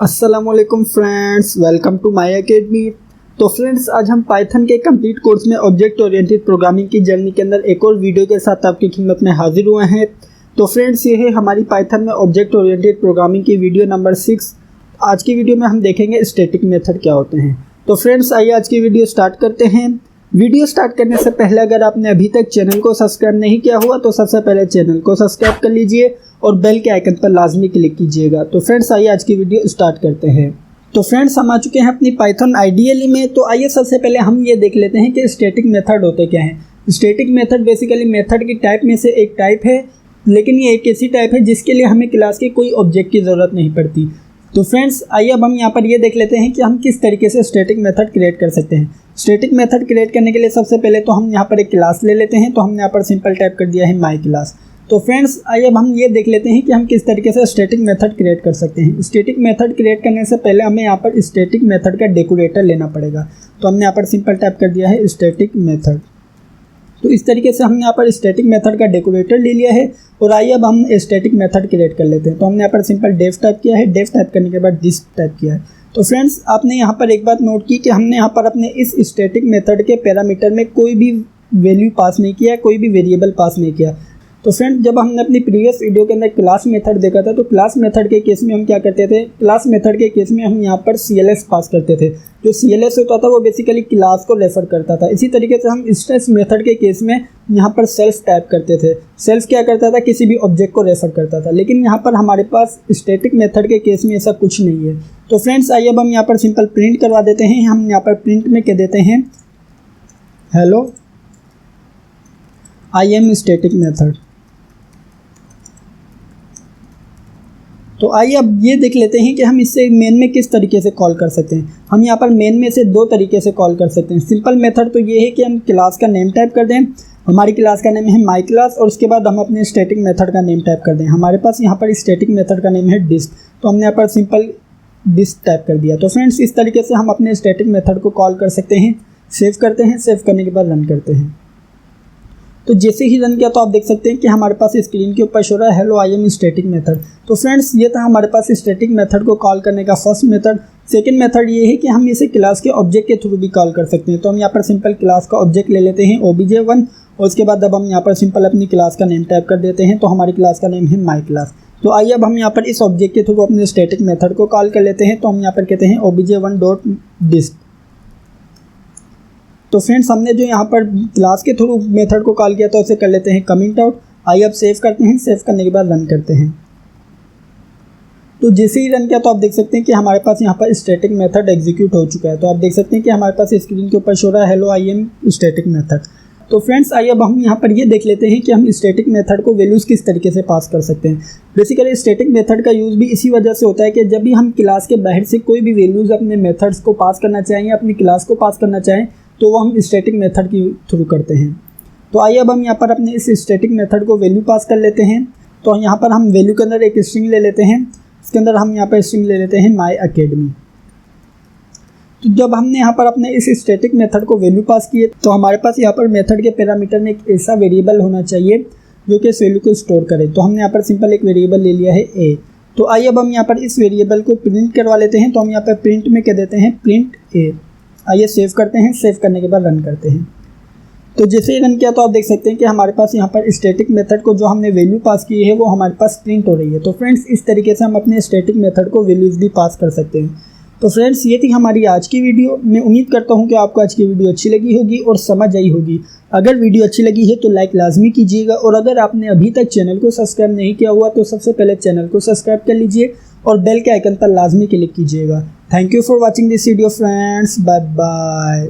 अस्सलामुअलैकुम friends, welcome to my academy. तो friends, आज हम पाइथन के कंप्लीट कोर्स में ऑब्जेक्ट ओरिएंटेड प्रोग्रामिंग की जर्नी के अंदर एक और वीडियो के साथ आपकी खिदमत में हाजिर हुए हैं। तो फ्रेंड्स, ये है हमारी पाइथन में ऑब्जेक्ट ओरिएंटेड प्रोग्रामिंग की वीडियो नंबर 6। आज की वीडियो में हम देखेंगे स्टैटिक मेथड क्या होते हैं। तो फ्रेंड्स, आइए आज की वीडियो स्टार्ट करते हैं। वीडियो स्टार्ट करने से पहले अगर आपने अभी तक चैनल को सब्सक्राइब नहीं किया हुआ तो सबसे पहले चैनल को सब्सक्राइब कर लीजिए और बेल के आइकन पर लाजमी क्लिक कीजिएगा। तो फ्रेंड्स, आइए आज की वीडियो स्टार्ट करते हैं। तो फ्रेंड्स, हम आ चुके हैं अपनी पाइथन आईडीएल में। तो आइए सबसे पहले हम ये देख लेते हैं कि स्टैटिक मेथड होते क्या हैं। स्टैटिक मेथड बेसिकली मेथड की टाइप में से एक टाइप है, लेकिन ये एक ऐसी टाइप है जिसके लिए हमें क्लास की कोई ऑब्जेक्ट की ज़रूरत नहीं पड़ती। तो फ्रेंड्स, आइए अब हम यहाँ पर ये देख लेते हैं कि हम किस तरीके से स्टैटिक मेथड क्रिएट कर सकते हैं। स्टैटिक मेथड क्रिएट करने के लिए सबसे पहले तो हम यहाँ पर एक क्लास ले लेते हैं। तो हमने यहाँ पर सिंपल टाइप कर दिया है माई क्लास। तो फ्रेंड्स, आइए अब हम ये देख लेते हैं कि हम किस तरीके से स्टैटिक मेथड क्रिएट कर सकते हैं। स्टैटिक मेथड क्रिएट करने से पहले हमें यहाँ पर स्टैटिक मेथड का डेकोरेटर लेना पड़ेगा। तो हमने यहाँ पर सिंपल टाइप कर दिया है स्टैटिक मेथड। तो इस तरीके से हमने यहाँ पर स्टैटिक मेथड का डेकोरेटर ले लिया है। और आइए अब हम स्टैटिक मेथड क्रिएट कर लेते हैं। तो हमने यहाँ पर सिंपल डेफ टाइप किया है। डेफ टाइप करने के बाद दिस टाइप किया है। तो फ्रेंड्स, आपने यहाँ पर एक बात नोट की कि हमने यहाँ पर अपने इस स्टैटिक मेथड के पैरामीटर में कोई भी वैल्यू पास नहीं किया, कोई भी वेरिएबल पास नहीं किया। तो फ्रेंड्स, जब हमने अपनी प्रीवियस वीडियो के अंदर क्लास मेथड देखा था, तो क्लास मेथड के केस में हम क्या करते थे, क्लास मेथड के केस में हम यहाँ पर CLS पास करते थे। जो CLS होता था वो बेसिकली क्लास को रेफर करता था। इसी तरीके से हम स्ट्रेस मेथड के केस में यहाँ पर सेल्फ टाइप करते थे। सेल्फ क्या करता था, किसी भी ऑब्जेक्ट को रेफर करता था। लेकिन यहाँ पर हमारे पास स्टैटिक मेथड के केस में ऐसा कुछ नहीं है। तो फ्रेंड्स, आइए अब हम यहाँ पर सिंपल प्रिंट करवा देते हैं। हम यहाँ पर प्रिंट में कह देते हैं hello I am static method. तो आइए अब ये देख लेते हैं कि हम इससे मेन में किस तरीके से कॉल कर सकते हैं। हम यहाँ पर मेन में से दो तरीके से कॉल कर सकते हैं। सिंपल मेथड तो ये है कि हम क्लास का नेम टाइप कर दें। हमारी क्लास का नेम है माई क्लास और उसके बाद हम अपने स्टैटिक मेथड का नेम टाइप कर दें। हमारे पास यहाँ पर स्टैटिक मेथड का नेम है डिस्क। तो हमने यहाँ पर सिंपल डिस्क टाइप कर दिया। तो फ्रेंड्स, इस तरीके से हम अपने स्टैटिक मेथड को कॉल कर सकते हैं। सेव करते हैं, सेव करने के बाद रन करते हैं। तो जैसे ही रन किया तो आप देख सकते हैं कि हमारे पास स्क्रीन के ऊपर शो रहा है hello I am static method. तो फ्रेंड्स, ये था हमारे पास स्टैटिक मेथड को कॉल करने का फर्स्ट मेथड। सेकंड मेथड ये है कि हम इसे क्लास के ऑब्जेक्ट के थ्रू भी कॉल कर सकते हैं। तो हम यहाँ पर सिंपल क्लास का ऑब्जेक्ट ले लेते हैं obj1 और उसके बाद अब हम यहाँ पर सिंपल अपनी क्लास का नेम टाइप कर देते हैं। तो हमारी क्लास का नेम है माई क्लास। तो आइए अब हम यहाँ पर इस ऑब्जेक्ट के थ्रू अपने स्टैटिक मेथड को कॉल कर लेते हैं। तो हम यहाँ पर कहते हैं obj1.disk। तो फ्रेंड्स, हमने जो यहाँ पर क्लास के थ्रू मेथड को कॉल किया तो उसे कर लेते हैं कमेंट आउट। आइए अब सेव करते हैं, सेव करने के बाद रन करते हैं। तो जैसे ही रन किया तो आप देख सकते हैं कि हमारे पास यहाँ पर स्टैटिक मेथड एग्जीक्यूट हो चुका है। तो आप देख सकते हैं कि हमारे पास स्क्रीन के ऊपर शो रहा है hello I am static method. तो फ्रेंड्स, आइए अब हम यहाँ पर ये देख लेते हैं कि हम स्टैटिक मेथड को वैल्यूज़ किस तरीके से पास कर सकते हैं। बेसिकली स्टैटिक मेथड का यूज़ भी इसी वजह से होता है कि जब भी हम क्लास के बाहर से कोई भी वैल्यूज़ अपने मेथड्स को पास करना चाहें या अपनी क्लास को पास करना चाहें तो वो हम स्टैटिक मेथड के थ्रू करते हैं। तो आइए अब हम यहाँ पर अपने इस स्टैटिक मेथड को वैल्यू पास कर लेते हैं। तो यहाँ पर हम वैल्यू के अंदर एक स्ट्रिंग ले लेते हैं। इसके अंदर हम यहाँ पर स्ट्रिंग ले लेते हैं माई अकेडमी। तो जब हमने यहाँ पर अपने इस स्टैटिक मेथड को वैल्यू पास किए तो हमारे पास यहाँ पर मेथड के पैरामीटर में एक ऐसा वेरिएबल होना चाहिए जो कि इस वैल्यू को स्टोर करे। तो हमने यहाँ पर सिंपल एक वेरिएबल ले लिया है ए। तो आइए अब हम यहाँ पर इस वेरिएबल को प्रिंट करवा लेते हैं। तो हम यहाँ पर प्रिंट में कह देते हैं प्रिंट ए। आइए सेव करते हैं, सेव करने के बाद रन करते हैं। तो जैसे ही रन किया तो आप देख सकते हैं कि हमारे पास यहाँ पर स्टैटिक मेथड को जो हमने वैल्यू पास की है वो हमारे पास प्रिंट हो रही है। तो फ्रेंड्स, इस तरीके से हम अपने स्टैटिक मेथड को वैल्यूज़ भी पास कर सकते हैं। तो फ्रेंड्स, ये थी हमारी आज की वीडियो। मैं उम्मीद करता हूँ कि आपको आज की वीडियो अच्छी लगी होगी और समझ आई होगी। अगर वीडियो अच्छी लगी है तो लाइक लाजमी कीजिएगा और अगर आपने अभी तक चैनल को सब्सक्राइब नहीं किया हुआ तो सबसे पहले चैनल को सब्सक्राइब कर लीजिए और बेल के आइकन पर लाजमी क्लिक कीजिएगा। Thank you for watching this video friends. Bye bye.